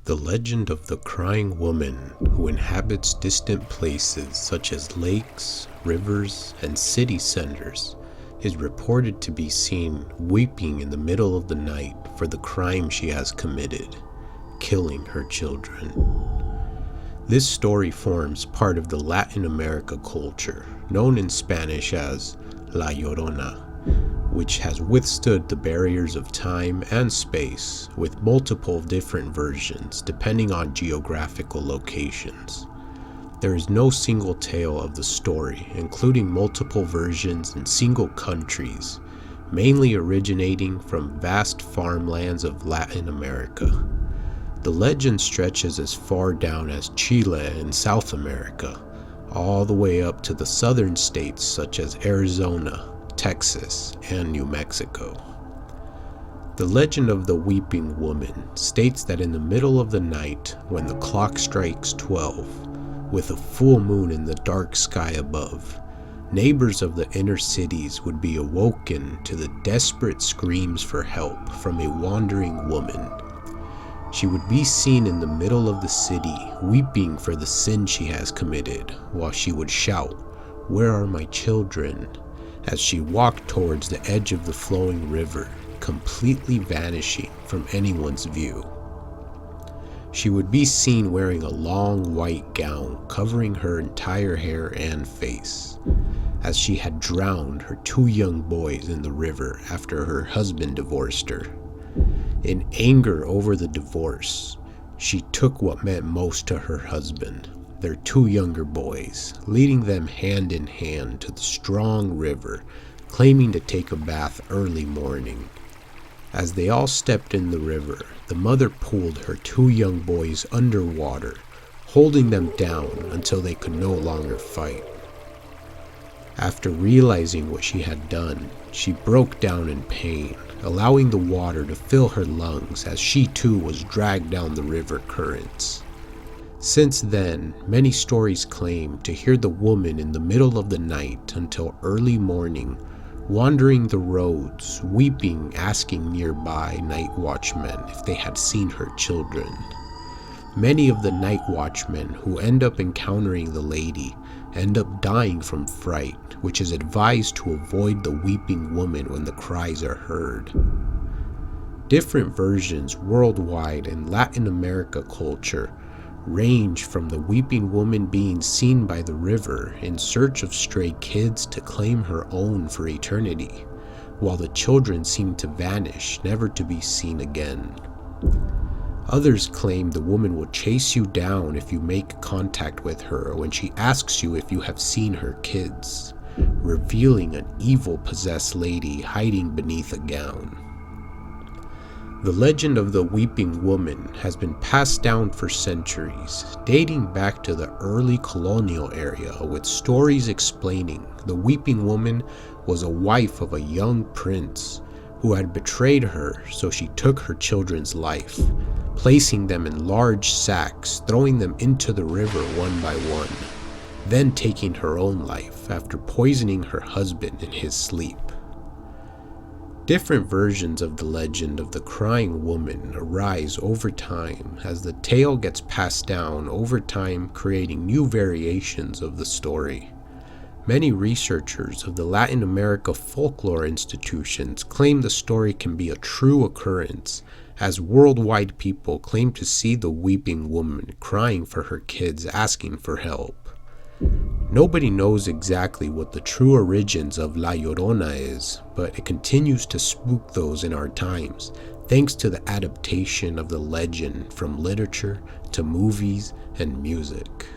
The legend of the crying woman who inhabits distant places such as lakes, rivers, and city centers is reported to be seen weeping in the middle of the night for the crime she has committed, killing her children. This story forms part of the Latin America culture, known in Spanish as La Llorona, which has withstood the barriers of time and space with multiple different versions depending on geographical locations. There is no single tale of the story, including multiple versions in single countries, mainly originating from vast farmlands of Latin America. The legend stretches as far down as Chile in South America, all the way up to the southern states such as Arizona, Texas, and New Mexico. The legend of the weeping woman states that in the middle of the night, when the clock strikes 12, with a full moon in the dark sky above, neighbors of the inner cities would be awoken to the desperate screams for help from a wandering woman. She would be seen in the middle of the city, weeping for the sin she has committed, while she would shout, "Where are my children?" as she walked towards the edge of the flowing river, completely vanishing from anyone's view. She would be seen wearing a long white gown covering her entire hair and face, as she had drowned her two young boys in the river after her husband divorced her. In anger over the divorce, she took what meant most to her husband, their two younger boys, leading them hand in hand to the strong river, claiming to take a bath early morning. As they all stepped in the river, the mother pulled her two young boys underwater, holding them down until they could no longer fight. After realizing what she had done, she broke down in pain, allowing the water to fill her lungs as she too was dragged down the river currents. Since then, many stories claim to hear the woman in the middle of the night until early morning, wandering the roads, weeping, asking nearby night watchmen if they had seen her children. Many of the night watchmen who end up encountering the lady end up dying from fright, which is advised to avoid the weeping woman when the cries are heard. Different versions worldwide in Latin America culture range from the weeping woman being seen by the river in search of stray kids to claim her own for eternity, while the children seem to vanish, never to be seen again. Others claim the woman will chase you down if you make contact with her when she asks you if you have seen her kids, revealing an evil possessed lady hiding beneath a gown. The legend of the weeping woman has been passed down for centuries, dating back to the early colonial era, with stories explaining the weeping woman was a wife of a young prince who had betrayed her, so she took her children's life, placing them in large sacks, throwing them into the river one by one, then taking her own life after poisoning her husband in his sleep. Different versions of the legend of the crying woman arise over time as the tale gets passed down over time, creating new variations of the story. Many researchers of the Latin America folklore institutions claim the story can be a true occurrence, as worldwide people claim to see the weeping woman crying for her kids, asking for help. Nobody knows exactly what the true origins of La Llorona is, but it continues to spook those in our times, thanks to the adaptation of the legend from literature to movies and music.